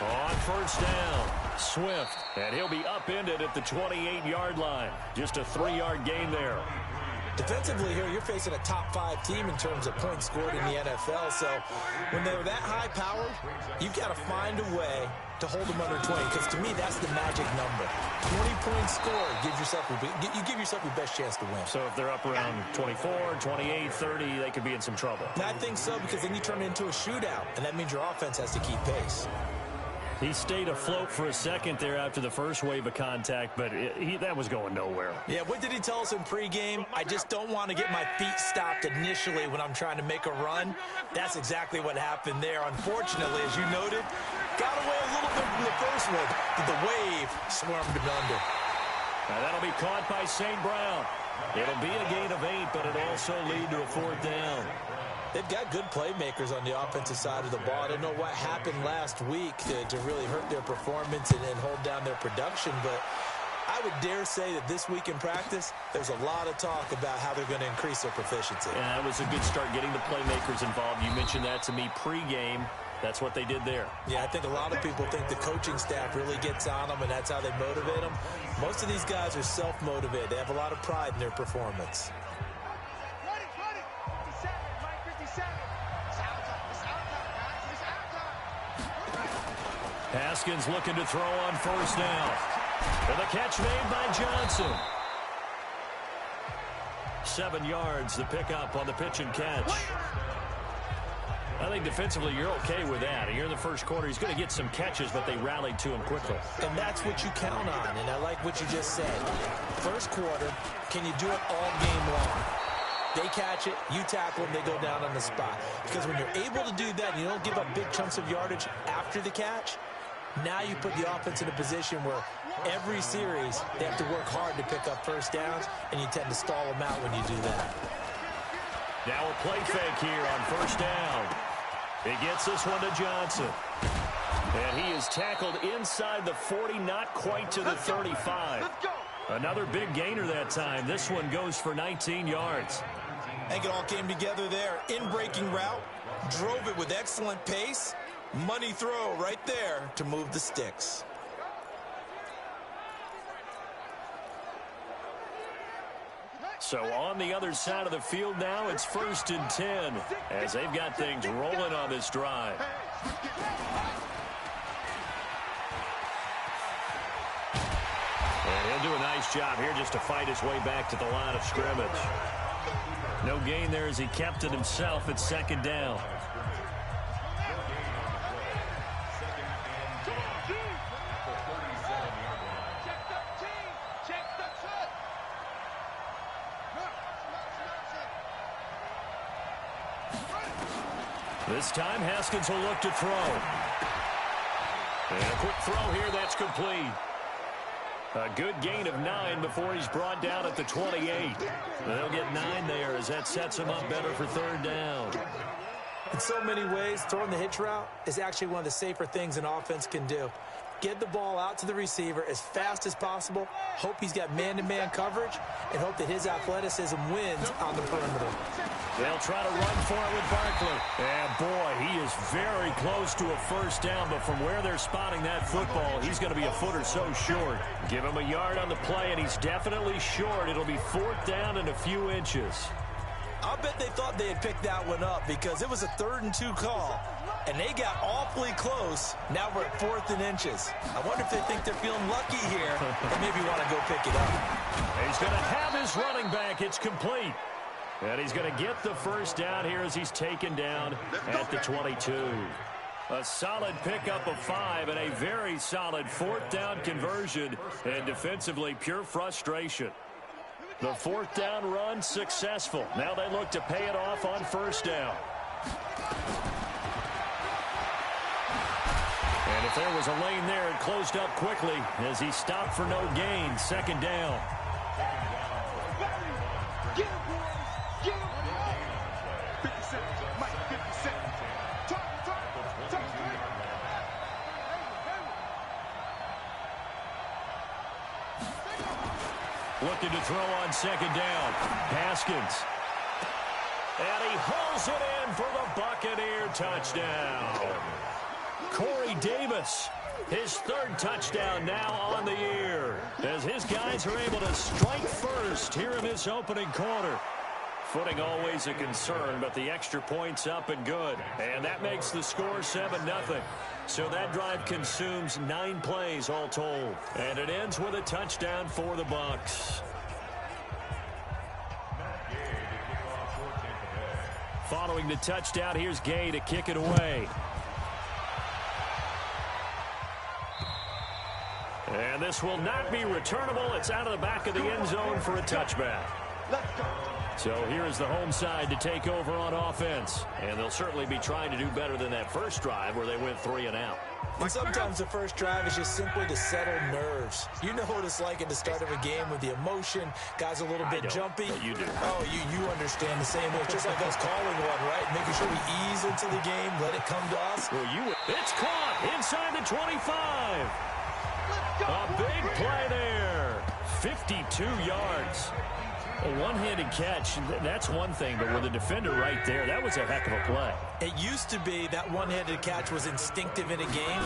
On first down, Swift, and he'll be upended at the 28-yard line. Just a 3-yard gain there. Defensively here, you're facing a top-5 team in terms of points scored in the NFL. So when they're that high-powered, you've got to find a way to hold them under 20. Because to me, that's the magic number. 20 points scored, you give yourself your best chance to win. So if they're up around 24, 28, 30, they could be in some trouble. And I think so, because then you turn it into a shootout, and that means your offense has to keep pace. He stayed afloat for a second there after the first wave of contact, but that was going nowhere. Yeah, what did he tell us in pregame? I just don't want to get my feet stopped initially when I'm trying to make a run. That's exactly what happened there. Unfortunately, as you noted, got away a little bit from the first one, but the wave swarmed him under. Now that'll be caught by St. Brown. It'll be a gain of 8, but it'll also lead to a 4th down. They've got good playmakers on the offensive side of the ball. I don't know what happened last week to really hurt their performance and hold down their production, but I would dare say that this week in practice, there's a lot of talk about how they're going to increase their proficiency. Yeah, that was a good start getting the playmakers involved. You mentioned that to me pregame. That's what they did there. Yeah, I think a lot of people think the coaching staff really gets on them, and that's how they motivate them. Most of these guys are self-motivated. They have a lot of pride in their performance. Haskins looking to throw on first down. And the catch made by Johnson. 7 yards, the pickup on the pitch and catch. I think defensively you're okay with that. Here in the first quarter, he's going to get some catches, but they rallied to him quickly. And that's what you count on, and I like what you just said. First quarter, can you do it all game long? They catch it, you tackle them, they go down on the spot. Because when you're able to do that, and you don't give up big chunks of yardage after the catch, now you put the offense in a position where every series they have to work hard to pick up first downs, and you tend to stall them out when you do that. Now a play fake here on first down. He gets this one to Johnson. And he is tackled inside the 40, not quite to the 35. Another big gainer that time. This one goes for 19 yards. I think it all came together there. In-breaking route, drove it with excellent pace. Money throw right there to move the sticks. So on the other side of the field now, it's 1st and 10 as they've got things rolling on this drive. And he'll do a nice job here just to fight his way back to the line of scrimmage. No gain there as he kept it himself at 2nd down. This time, Haskins will look to throw. And a quick throw here, that's complete. A good gain of 9 before he's brought down at the 28. They'll get 9 there as that sets him up better for 3rd down. In so many ways, throwing the hitch route is actually one of the safer things an offense can do. Get the ball out to the receiver as fast as possible, hope he's got man-to-man coverage, and hope that his athleticism wins on the perimeter. They'll try to run for it with Barkley. And, boy, he is very close to a first down, but from where they're spotting that football, he's going to be a foot or so short. Give him a yard on the play, and he's definitely short. It'll be 4th down and a few inches. I'll bet they thought they had picked that one up because it was a 3rd and 2 call, and they got awfully close. Now we're at 4th and inches. I wonder if they think they're feeling lucky here and maybe want to go pick it up. He's going to have his running back. It's complete. And he's going to get the first down here as he's taken down at the 22. A solid pickup of 5 and a very solid 4th down conversion. And defensively, pure frustration. The 4th down run successful. Now they look to pay it off on first down. And if there was a lane there, it closed up quickly as he stopped for no gain. 2nd down. Looking to throw on 2nd down. Haskins. And he hauls it in for the Buccaneer touchdown. Corey Davis. His third touchdown now on the year, as his guys are able to strike first here in this opening quarter. Footing always a concern, but the extra point's up and good. And that makes the score 7-0. So that drive consumes 9 plays all told. And it ends with a touchdown for the Bucs. Following the touchdown, here's Gay to kick it away. And this will not be returnable. It's out of the back of the end zone for a touchback. So here is the home side to take over on offense. And they'll certainly be trying to do better than that first drive where they went 3 and out. And sometimes the first drive is just simply to settle nerves. You know what it's like at the start of a game with the emotion. Guys a little bit jumpy. But you do. Oh, you understand the same way. It's just like us calling one, right? Making sure we ease into the game, let it come to us. Well, it's caught inside the 25. A big play there. 52 yards. A one-handed catch, that's one thing, but with a defender right there, that was a heck of a play. It used to be that one-handed catch was instinctive in a game.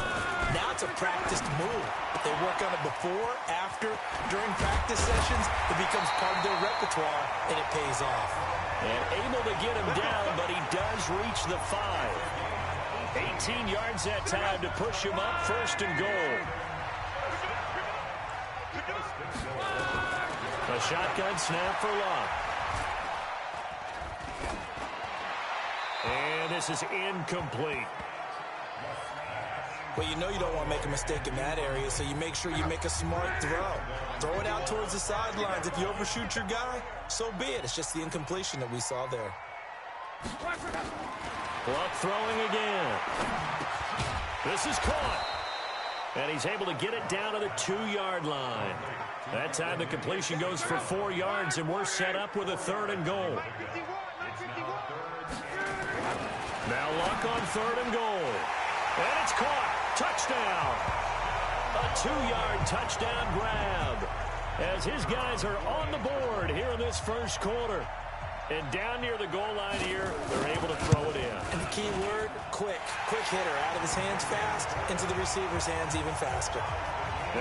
Now it's a practiced move. They work on it before, after, during practice sessions. It becomes part of their repertoire, and it pays off. And able to get him down, but he does reach the 5. 18 yards that time to push him up, 1st and goal. A shotgun snap for Love. And this is incomplete. Well, you know you don't want to make a mistake in that area, so you make sure you make a smart throw. Throw it out towards the sidelines. If you overshoot your guy, so be it. It's just the incompletion that we saw there. Luck throwing again. This is caught. And he's able to get it down to the 2-yard line. That time the completion goes for 4 yards, and we're set up with a 3rd and goal. Now Luck on 3rd and goal. And it's caught. Touchdown. A 2-yard touchdown grab. As his guys are on the board here in this first quarter. And down near the goal line here, they're able to throw it in. And the key word, quick. Quick hitter. Out of his hands fast, into the receiver's hands even faster.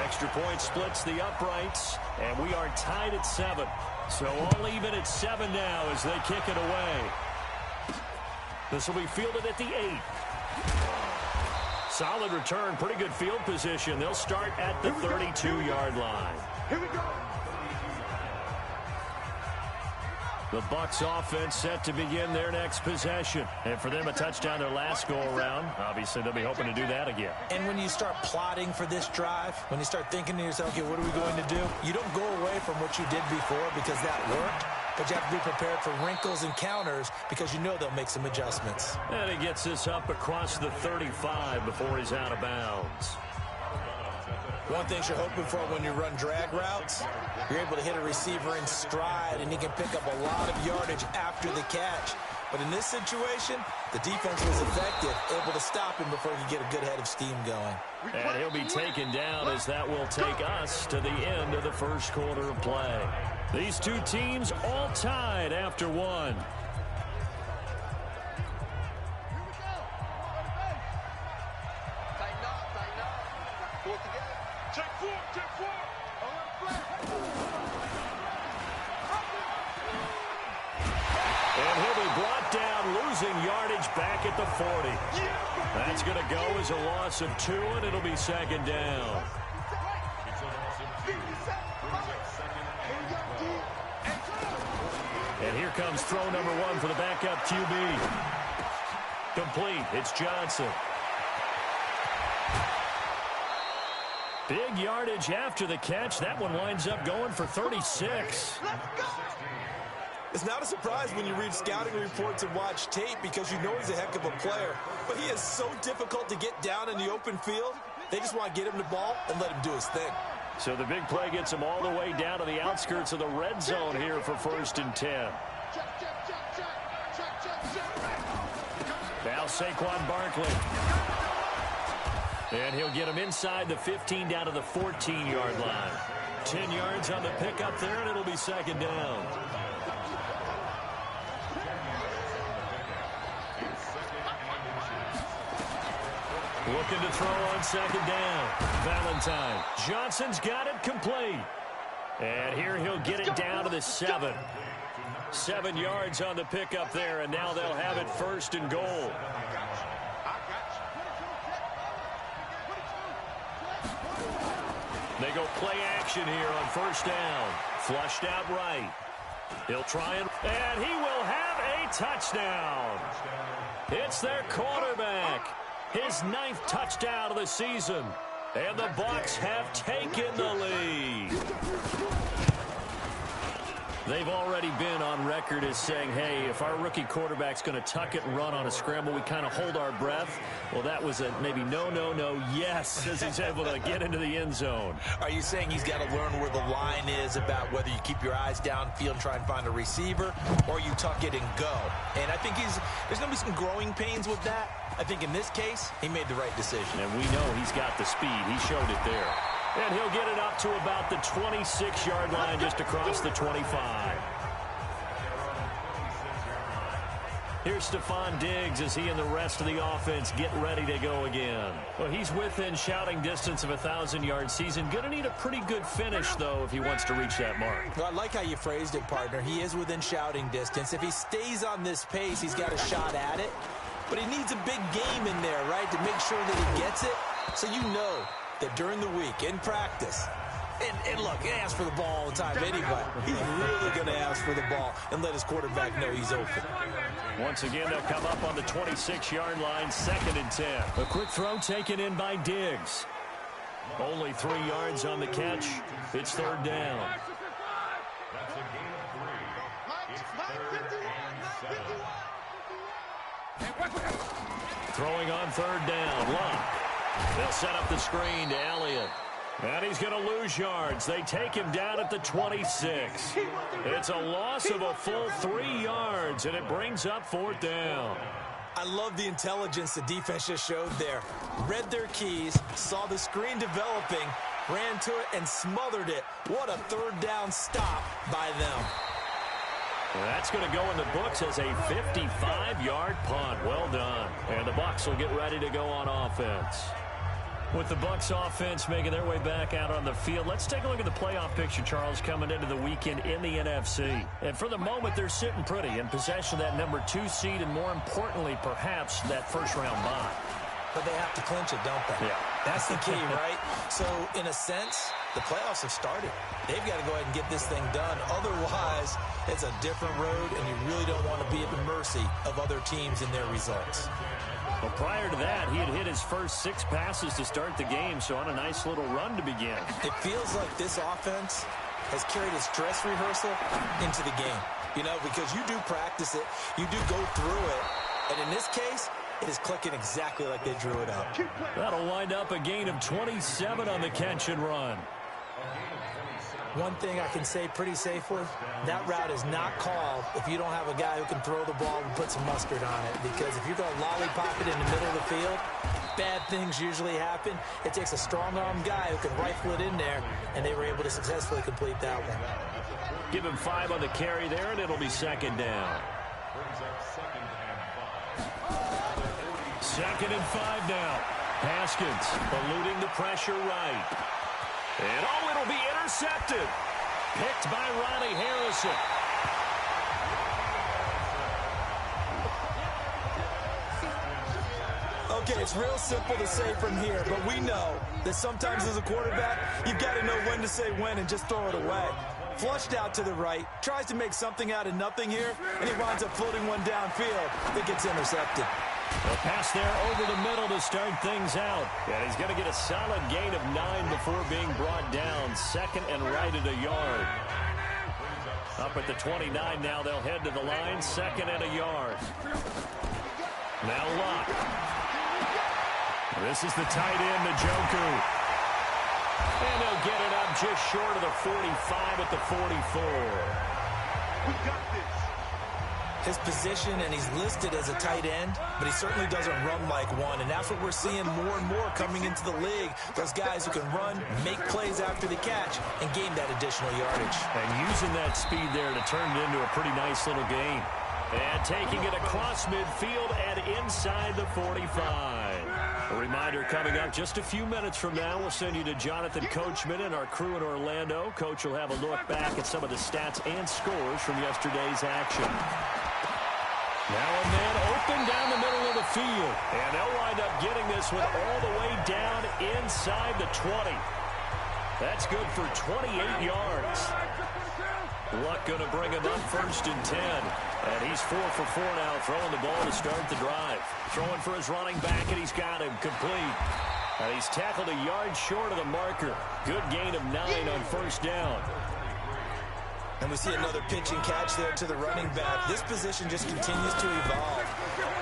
Extra point splits the uprights, and we are tied at 7. So all even at 7 now as they kick it away. This will be fielded at the 8. Solid return, pretty good field position. They'll start at the 32-yard line. Here we go. The Bucs offense set to begin their next possession. And for them, a touchdown their last go-around. Obviously, they'll be hoping to do that again. And when you start plotting for this drive, when you start thinking to yourself, okay, what are we going to do? You don't go away from what you did before because that worked. But you have to be prepared for wrinkles and counters because you know they'll make some adjustments. And he gets this up across the 35 before he's out of bounds. One thing you're hoping for when you run drag routes, you're able to hit a receiver in stride, and he can pick up a lot of yardage after the catch. But in this situation, the defense was effective, able to stop him before he could get a good head of steam going. And he'll be taken down as that will take us to the end of the first quarter of play. These two teams all tied after 1. And he'll be brought down, losing yardage back at the 40. That's going to go as a loss of 2, and it'll be 2nd down. And here comes throw number 1 for the backup QB. Complete. It's Johnson. Big yardage after the catch. That one winds up going for 36. It's not a surprise when you read scouting reports and watch tape because you know he's a heck of a player. But he is so difficult to get down in the open field. They just want to get him the ball and let him do his thing. So the big play gets him all the way down to the outskirts of the red zone here for 1st and 10. Now Saquon Barkley. And he'll get him inside the 15 down to the 14-yard line. 10 yards on the pickup there, and it'll be 2nd down. Looking to throw on second down. Valentine. Johnson's got it complete. And here he'll get it down to the 7. 7 yards on the pickup there, and now they'll have it 1st and goal. They go play action here on 1st down. Flushed out right. He'll try and he will have a touchdown. It's their quarterback. His 9th touchdown of the season. And the Bucs have taken the lead. They've already been on record as saying, hey, if our rookie quarterback's going to tuck it and run on a scramble, we kind of hold our breath. Well, that was a maybe no, yes, as he's able to get into the end zone. Are you saying he's got to learn where the line is about whether you keep your eyes downfield and try and find a receiver, or you tuck it and go? And I think there's going to be some growing pains with that. I think in this case, he made the right decision. And we know he's got the speed. He showed it there. And he'll get it up to about the 26-yard line, just across the 25. Here's Stephon Diggs as he and the rest of the offense get ready to go again. Well, he's within shouting distance of a 1,000-yard season. Going to need a pretty good finish, though, if he wants to reach that mark. Well, I like how you phrased it, partner. He is within shouting distance. If he stays on this pace, he's got a shot at it. But he needs a big game in there, right, to make sure that he gets it. So you know that during the week, in practice, and look, he asks for the ball all the time anyway. He's really going to ask for the ball and let his quarterback know he's open. Once again, they'll come up on the 26-yard line, 2nd and 10. A quick throw taken in by Diggs. Only 3 yards on the catch. It's 3rd down. Throwing on 3rd down, Luck. They'll set up the screen to Elliott. And he's going to lose yards. They take him down at the 26. It's a loss of a full 3 yards, and it brings up 4th down. I love the intelligence the defense just showed there. Read their keys, saw the screen developing, ran to it, and smothered it. What a 3rd down stop by them. That's going to go in the books as a 55-yard punt. Well done. And the Bucs will get ready to go on offense. With the Bucs offense making their way back out on the field, let's take a look at the playoff picture, Charles, coming into the weekend in the NFC. And for the moment, they're sitting pretty in possession of that number 2 seed and, more importantly, perhaps that first-round bye. But they have to clinch it, don't they? Yeah. That's the key, right? So, in a sense, the playoffs have started. They've got to go ahead and get this thing done. Otherwise, it's a different road, and you really don't want to be at the mercy of other teams and their results. Well, prior to that, he had hit his first 6 passes to start the game, so on a nice little run to begin. It feels like this offense has carried its dress rehearsal into the game. You know, because you do practice it, you do go through it, and in this case, it is clicking exactly like they drew it up. That'll wind up a gain of 27 on the catch and run. One thing I can say pretty safely, that route is not called if you don't have a guy who can throw the ball and put some mustard on it. Because if you're going to lollipop it in the middle of the field, bad things usually happen. It takes a strong-arm guy who can rifle it in there, and they were able to successfully complete that one. Give him 5 on the carry there, and it'll be 2nd down. 2nd and 5 now. Haskins eluding the pressure right. And, it'll be intercepted. Picked by Ronnie Harrison. Okay, it's real simple to say from here, but we know that sometimes as a quarterback, you've got to know when to say when and just throw it away. Flushed out to the right, tries to make something out of nothing here, and he winds up floating one downfield that gets intercepted. A pass there over the middle to start things out. And he's going to get a solid gain of 9 before being brought down. 2nd and right at a yard. Up at the 29 now, they'll head to the line. 2nd and a yard. Now Luck. This is the tight end, Njoku. And he'll get it up just short of the 45 at the 44. We got this. His position, and he's listed as a tight end, but he certainly doesn't run like one, and that's what we're seeing more and more coming into the league. Those guys who can run, make plays after the catch, and gain that additional yardage. And using that speed there to turn it into a pretty nice little gain. And taking it across midfield and inside the 45. A reminder coming up just a few minutes from now, we'll send you to Jonathan Coachman and our crew in Orlando. Coach will have a look back at some of the stats and scores from yesterday's action. Now a man open down the middle of the field. And they'll wind up getting this one all the way down inside the 20. That's good for 28 yards. Luck going to bring him up 1st and 10. And he's 4 for 4 now, throwing the ball to start the drive. Throwing for his running back, and he's got him complete. And he's tackled a yard short of the marker. Good gain of 9 on 1st down. And we see another pitch and catch there to the running back. This position just continues to evolve.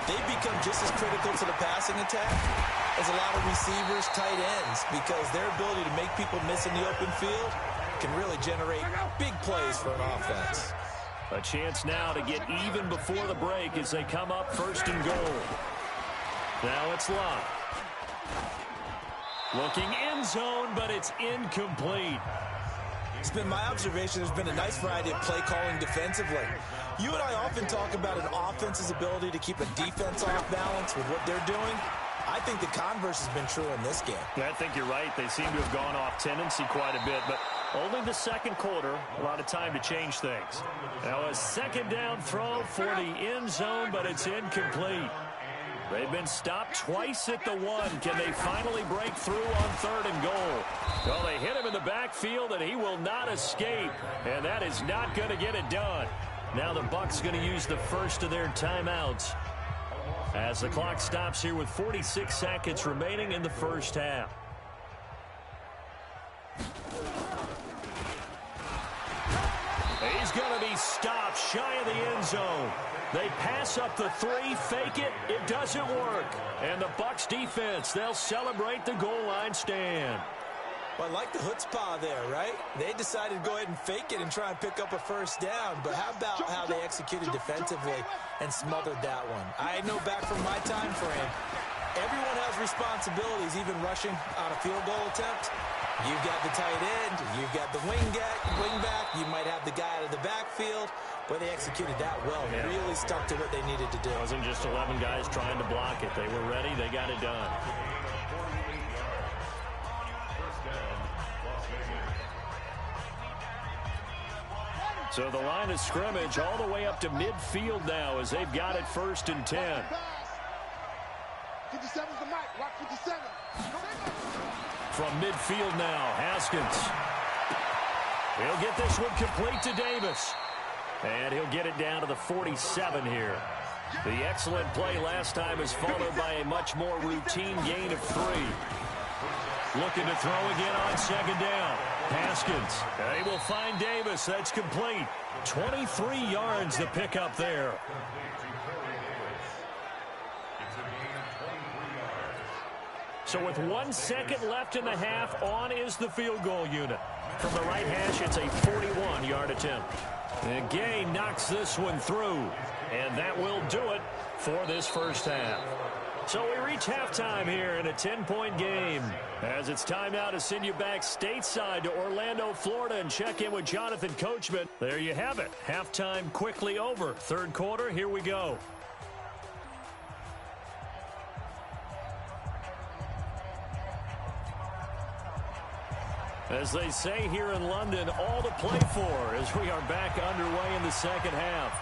They've become just as critical to the passing attack as a lot of receivers, tight ends, because their ability to make people miss in the open field can really generate big plays for an offense. A chance now to get even before the break as they come up 1st and goal. Now it's Love. Looking end zone, but it's incomplete. It's been my observation there's been a nice variety of play calling defensively. You and I often talk about an offense's ability to keep a defense off balance with what they're doing. I think the converse has been true in this game. I think you're right. They seem to have gone off tendency quite a bit, but only the 2nd quarter, a lot of time to change things. Now a 2nd down throw for the end zone, but it's incomplete. They've been stopped twice at the 1. Can they finally break through on 3rd and goal? Well, they hit him in the backfield, and he will not escape. And that is not going to get it done. Now the Bucs going to use the first of their timeouts as the clock stops here with 46 seconds remaining in the 1st half. He's going to be stopped shy of the end zone. They pass up the 3, fake it, it doesn't work. And the Bucs defense, they'll celebrate the goal line stand. Well, I like the chutzpah there, right? They decided to go ahead and fake it and try and pick up a 1st down. But how about how they executed defensively and smothered that one? I know back from my time frame, everyone has responsibilities, even rushing on a field goal attempt. You've got the tight end, you've got the wing back, you might have the guy out of the backfield. But they executed that well. They really stuck to what they needed to do. It wasn't just 11 guys trying to block it. They were ready. They got it done. So the line of scrimmage all the way up to midfield now as they've got it 1st and 10. 57's the mic. Watch 57. From midfield now, Haskins. He'll get this one complete to Davis. And he'll get it down to the 47 here. The excellent play last time is followed by a much more routine gain of 3. Looking to throw again on 2nd down. Haskins. They will find Davis. That's complete. 23 yards to pick up there. So with 1 second left in the half, on is the field goal unit. From the right hash, it's a 41-yard attempt. And Gay knocks this one through. And that will do it for this 1st half. So we reach halftime here in a 10-point game. As it's time now to send you back stateside to Orlando, Florida, and check in with Jonathan Coachman. There you have it. Halftime quickly over. 3rd quarter, here we go. As they say here in London, all to play for as we are back underway in the 2nd half.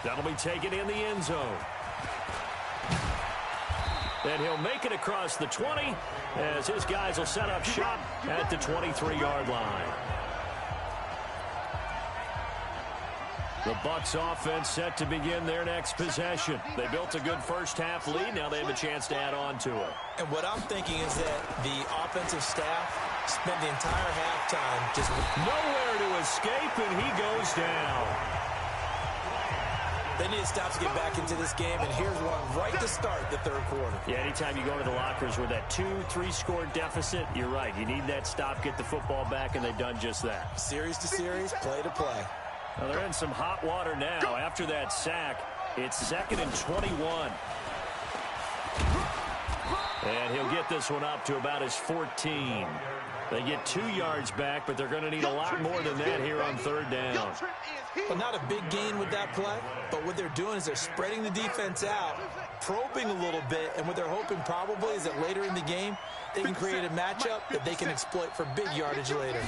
That'll be taken in the end zone. And he'll make it across the 20 as his guys will set up shop at the 23-yard line. The Bucs offense set to begin their next possession. They built a good 1st half lead. Now they have a chance to add on to it. And what I'm thinking is that the offensive staff spent the entire halftime just nowhere to escape, and he goes down. They need to stop to get back into this game, and here's one right to start the 3rd quarter. Yeah, anytime you go to the lockers with that 2-3 score deficit, you're right. You need that stop, get the football back, and they've done just that. Series to series, play to play. Now they're in some hot water now. After that sack, it's 2nd and 21. And he'll get this one up to about his 14. They get 2 yards back, but they're going to need a lot more than that here on 3rd down. Well, not a big gain with that play, but what they're doing is they're spreading the defense out, probing a little bit, and what they're hoping probably is that later in the game, they can create a matchup that they can exploit for big yardage later.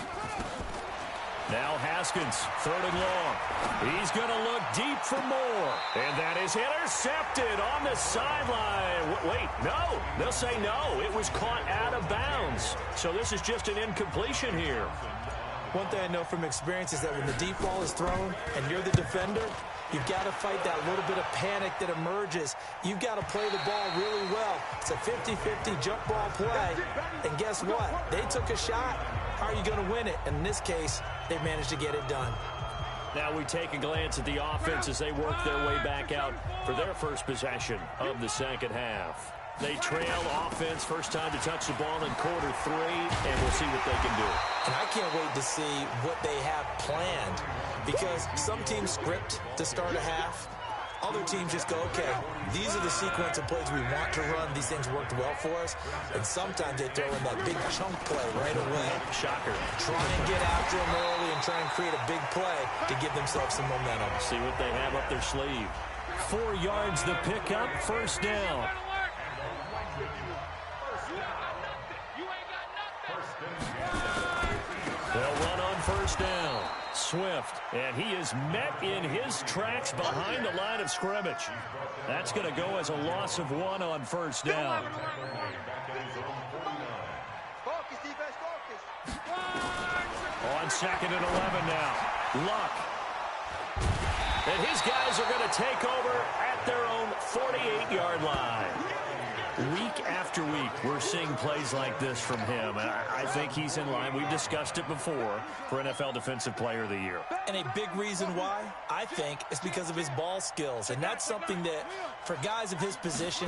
Now Haskins, 3rd and long. He's going to look deep for more. And that is intercepted on the sideline. Wait, no. They'll say no. It was caught out of bounds. So this is just an incompletion here. One thing I know from experience is that when the deep ball is thrown and you're the defender, you've got to fight that little bit of panic that emerges. You've got to play the ball really well. It's a 50-50 jump ball play. And guess what? They took a shot. How are you going to win it? And in this case, they managed to get it done. Now we take a glance at the offense as they work their way back out for their first possession of the second half. They trail offense, first time to touch the ball in quarter 3, and we'll see what they can do. And I can't wait to see what they have planned, because some teams script to start a half. Other teams just go, okay, these are the sequence of plays we want to run. These things worked well for us. And sometimes they throw in that big chunk play right away. Shocker. Try and get after them early and try and create a big play to give themselves some momentum. See what they have up their sleeve. 4 yards the pickup, first down. They'll run on first down. Swift, and he is met in his tracks behind the line of scrimmage. That's going to go as a loss of 1 on first down. On 2nd and 11 now. Luck. And his guys are going to take over at their own 48-yard line. Week after week, we're seeing plays like this from him, and I think he's in line. We've discussed it before for NFL Defensive Player of the Year. And a big reason why, I think, is because of his ball skills. And that's something that, for guys of his position,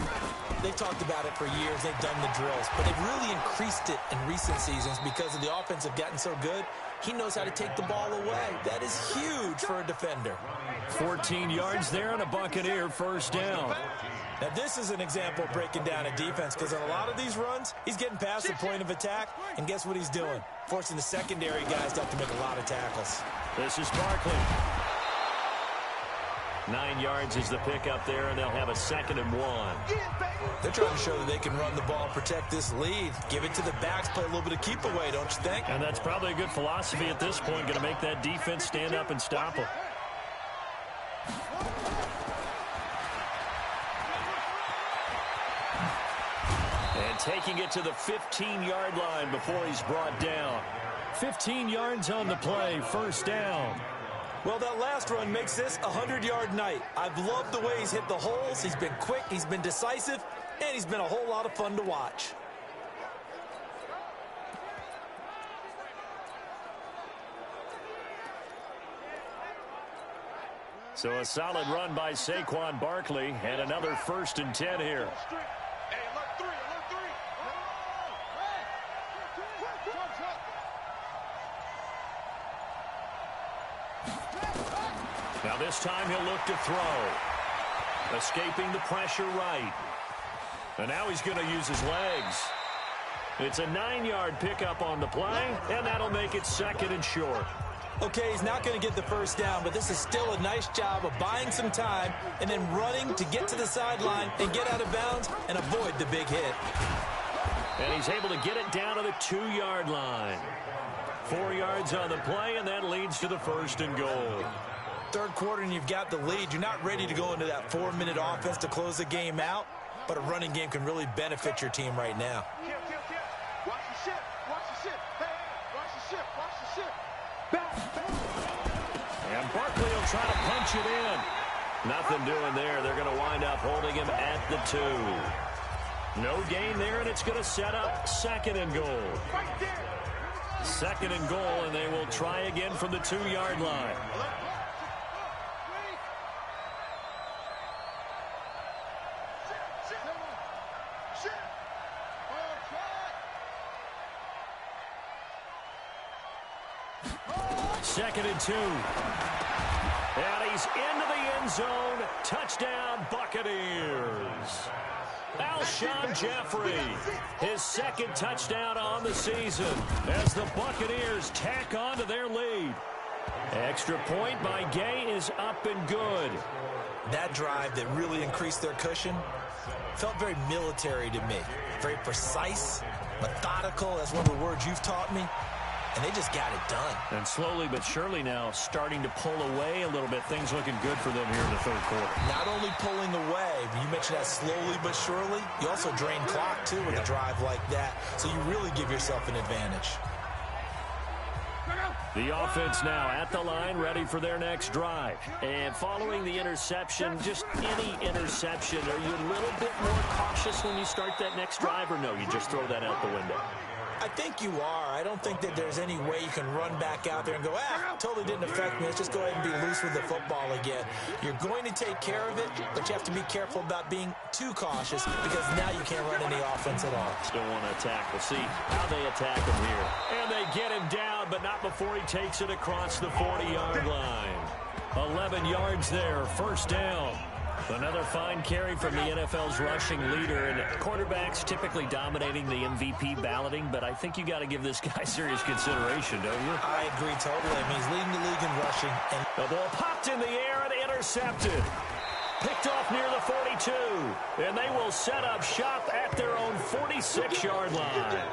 they've talked about it for years. They've done the drills. But they've really increased it in recent seasons because of the offense have gotten so good. He knows how to take the ball away. That is huge for a defender. 14 yards there and a Buccaneer first down. Now, this is an example of breaking down a defense, because on a lot of these runs, he's getting past the point of attack, and guess what he's doing? Forcing the secondary guys to have to make a lot of tackles. This is Barkley. 9 yards is the pickup there, and they'll have a 2nd and 1. They're trying to show that they can run the ball, protect this lead, give it to the backs, play a little bit of keep away, don't you think? And that's probably a good philosophy at this point, going to make that defense stand up and stop them. And taking it to the 15-yard line before he's brought down. 15 yards on the play, first down. Well, that last run makes this a 100-yard night. I've loved the way he's hit the holes. He's been quick, he's been decisive, and he's been a whole lot of fun to watch. So a solid run by Saquon Barkley, and another 1st and 10 here. Now this time he'll look to throw. Escaping the pressure right. And now he's going to use his legs. It's a 9-yard pickup on the play, and that'll make it 2nd and short. Okay, he's not going to get the first down, but this is still a nice job of buying some time and then running to get to the sideline and get out of bounds and avoid the big hit. And he's able to get it down to the 2-yard line. 4 yards on the play, and that leads to the 1st and goal. Third quarter and you've got the lead. You're not ready to go into that 4-minute offense to close the game out, but a running game can really benefit your team right now. Watch the ship. Watch the ship. Hey, watch the ship. Watch the ship. And Barkley will try to punch it in. Nothing doing there. They're going to wind up holding him at the 2. No gain there, and it's going to set up 2nd and goal. 2nd and goal, and they will try again from the 2-yard line. Second and 2. And he's into the end zone. Touchdown, Buccaneers. Alshon Jeffrey, his 2nd touchdown on the season as the Buccaneers tack on to their lead. Extra point by Gay is up and good. That drive that really increased their cushion, Felt very military to me. Very precise, methodical. That's one of the words you've taught me. And they just got it done. And slowly but surely now starting to pull away a little bit. Things looking good for them here in the third quarter. Not only pulling away, but you mentioned that slowly but surely. You also drain clock, too, with a drive like that. So you really give yourself an advantage. The offense now at the line, ready for their next drive. And following the interception, just any interception, are you a little bit more cautious when you start that next drive, or no, you just throw that out the window? I think you are. I don't think that there's any way you can run back out there and go, totally didn't affect me. Let's just go ahead and be loose with the football again. You're going to take care of it, but you have to be careful about being too cautious because now you can't run any offense at all. Still want to attack. We'll see how they attack him here. And they get him down, but not before he takes it across the 40-yard line. 11 yards there, first down. Another fine carry from the NFL's rushing leader, and quarterbacks typically dominating the MVP balloting, but I think you got to give this guy serious consideration, don't you? I agree totally. I mean, he's leading the league in rushing. And the ball popped in the air and intercepted. Picked off near the 42, and they will set up shop at their own 46-yard line.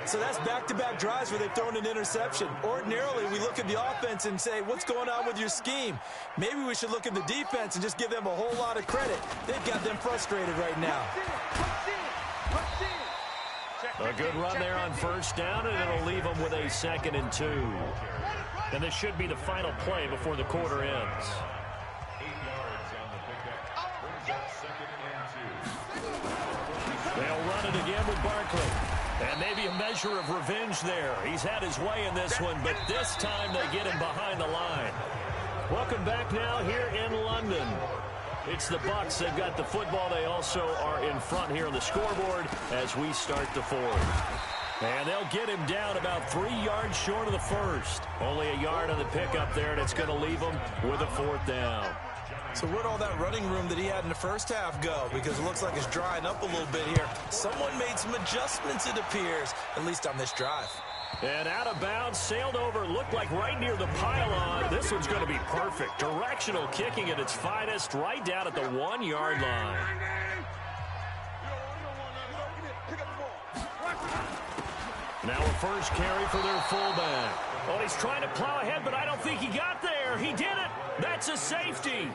So that's back-to-back drives where they've thrown an interception. Ordinarily, we look at the offense and say, what's going on with your scheme? Maybe we should look at the defense and just give them a whole lot of credit. They've got them frustrated right now. A good run there on first down, and it'll leave them with a 2nd and 2. And this should be the final play before the quarter ends. They'll run it again with Barkley. And maybe a measure of revenge there. He's had his way in this one, but this time they get him behind the line. Welcome back now here in London. It's the Bucs. They've got the football. They also are in front here on the scoreboard as we start the fourth. And they'll get him down about 3 yards short of the first. Only a yard on the pickup there, and it's going to leave him with a 4th down. So where'd all that running room that he had in the first half go? Because it looks like it's drying up a little bit here. Someone made some adjustments, it appears, at least on this drive. And out of bounds, sailed over, looked like right near the pylon. This one's going to be perfect. Directional kicking at its finest, right down at the 1-yard line. Now a first carry for their fullback. Oh, he's trying to plow ahead, but I don't think he got there. He did it. That's a safety.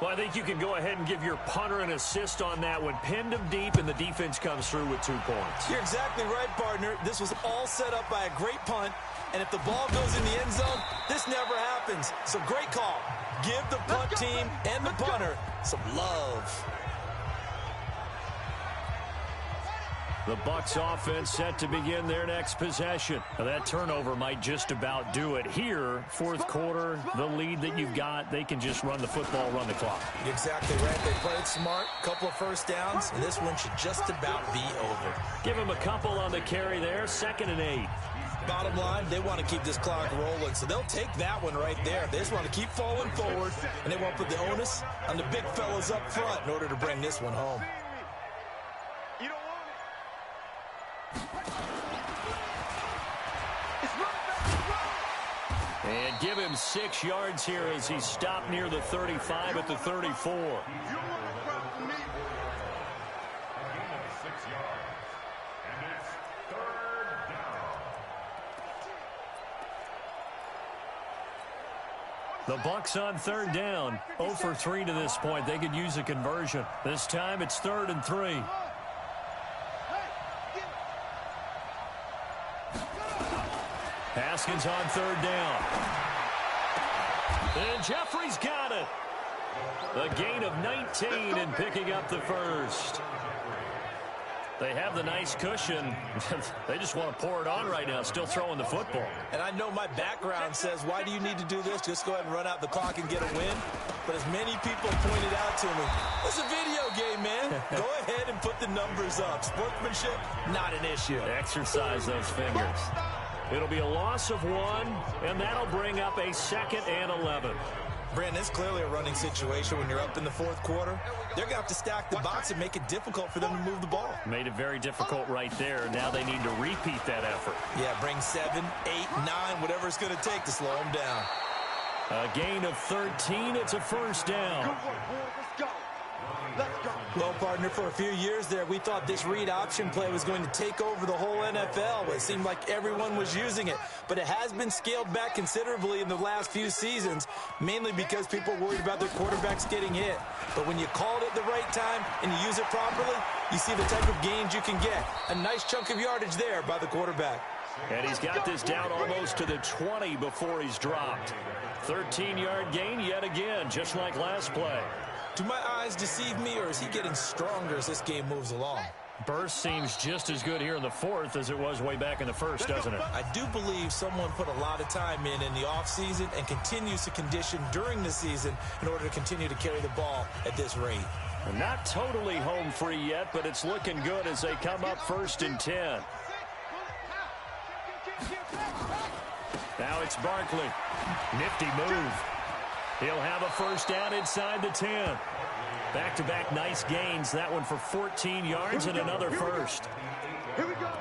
Well, I think you can go ahead and give your punter an assist on that one. Pinned him deep, and the defense comes through with 2 points. You're exactly right, partner. This was all set up by a great punt, and if the ball goes in the end zone, this never happens. So great call. Give the punt team and the punter some love. The Bucs offense set to begin their next possession. Now that turnover might just about do it. Here, fourth quarter, the lead that you've got, they can just run the football, run the clock. Exactly right. They played smart, couple of first downs, and this one should just about be over. Give them a couple on the carry there, 2nd and 8. Bottom line, they want to keep this clock rolling, so they'll take that one right there. They just want to keep falling forward, and they want to put the onus on the big fellas up front in order to bring this one home. And give him 6 yards here as he stopped near the 35 at the 34. The Bucs on 3rd down, 0 for 3 to this point. They could use a conversion. This time it's 3rd and 3. Haskins on 3rd down. And Jeffrey's got it. A gain of 19 and picking up the first. They have the nice cushion. They just want to pour it on right now, still throwing the football. And I know my background says, why do you need to do this? Just go ahead and run out the clock and get a win. But as many people pointed out to me, it's a video game, man. Go ahead and put the numbers up. Sportsmanship, not an issue. Exercise those fingers. It'll be a loss of 1, and that'll bring up a 2nd and 11. Brandon, it's clearly a running situation when you're up in the fourth quarter. They're going to have to stack the box and make it difficult for them to move the ball. Made it very difficult right there. Now they need to repeat that effort. Yeah, bring 7, 8, 9, whatever it's going to take to slow them down. A gain of 13. It's a first down. Let's go. Well, partner, for a few years there, we thought this read option play was going to take over the whole NFL. It seemed like everyone was using it, but it has been scaled back considerably in the last few seasons, mainly because people are worried about their quarterbacks getting hit. But when you call it at the right time and you use it properly, you see the type of gains you can get. A nice chunk of yardage there by the quarterback. And he's got this down almost to the 20 before he's dropped. 13-yard gain yet again, just like last play. Do my eyes deceive me, or is he getting stronger as this game moves along? Burst seems just as good here in the fourth as it was way back in the first, doesn't it? I do believe someone put a lot of time in the offseason and continues to condition during the season in order to continue to carry the ball at this rate. Not totally home free yet, but it's looking good as they come up 1st and 10. Now it's Barkley. Nifty move. He'll have a first down inside the 10. Back-to-back nice gains. That one for 14 yards and another first. Here we go.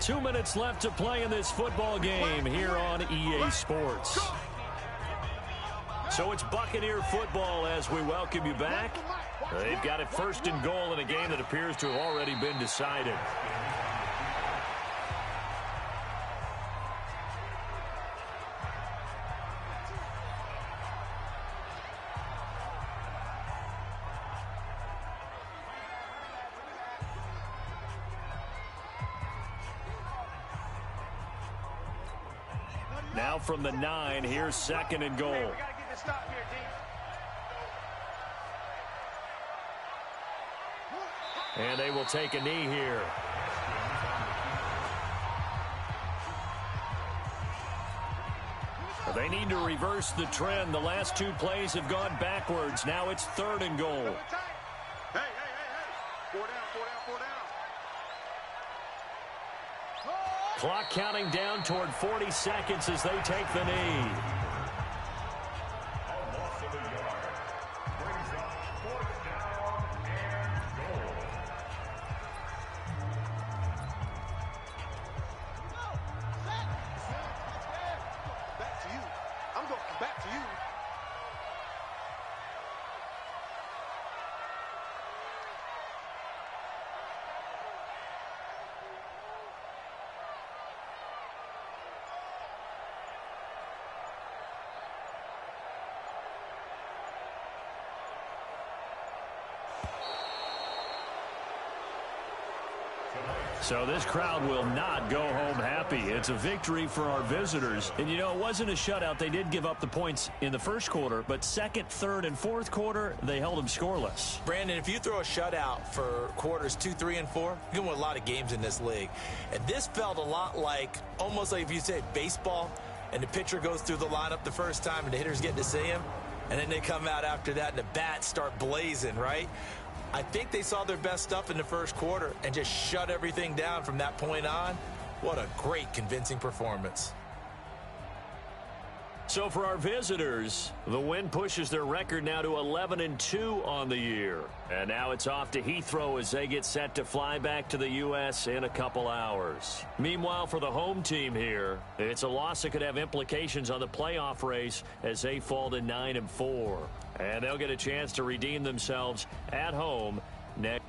Two minutes left to play in this football game here on EA Sports. So it's Buccaneer football as we welcome you back. They've got it 1st and goal in a game that appears to have already been decided. Now from the 9, here's 2nd and goal. We got to get this stop here, D. And they will take a knee here. They need to reverse the trend. The last 2 plays have gone backwards. Now it's 3rd and goal. Hey, hey, hey, hey. 4 down, 4 down, 4 down. Clock counting down toward 40 seconds as they take the knee. Back to you. I'm going to come back to you. So this crowd will not go home happy. It's a victory for our visitors. And, you know, it wasn't a shutout. They did give up the points in the first quarter, but 2nd, 3rd, and 4th quarter, they held them scoreless. Brandon, if you throw a shutout for quarters 2, 3, and 4, you can win a lot of games in this league. And this felt a lot like, almost like if you said baseball, and the pitcher goes through the lineup the first time, and the hitters get to see him, and then they come out after that, and the bats start blazing, right? I think they saw their best stuff in the first quarter and just shut everything down from that point on. What a great, convincing performance. So for our visitors, the win pushes their record now to 11-2 on the year. And now it's off to Heathrow as they get set to fly back to the U.S. in a couple hours. Meanwhile, for the home team here, it's a loss that could have implications on the playoff race as they fall to 9-4. And they'll get a chance to redeem themselves at home next.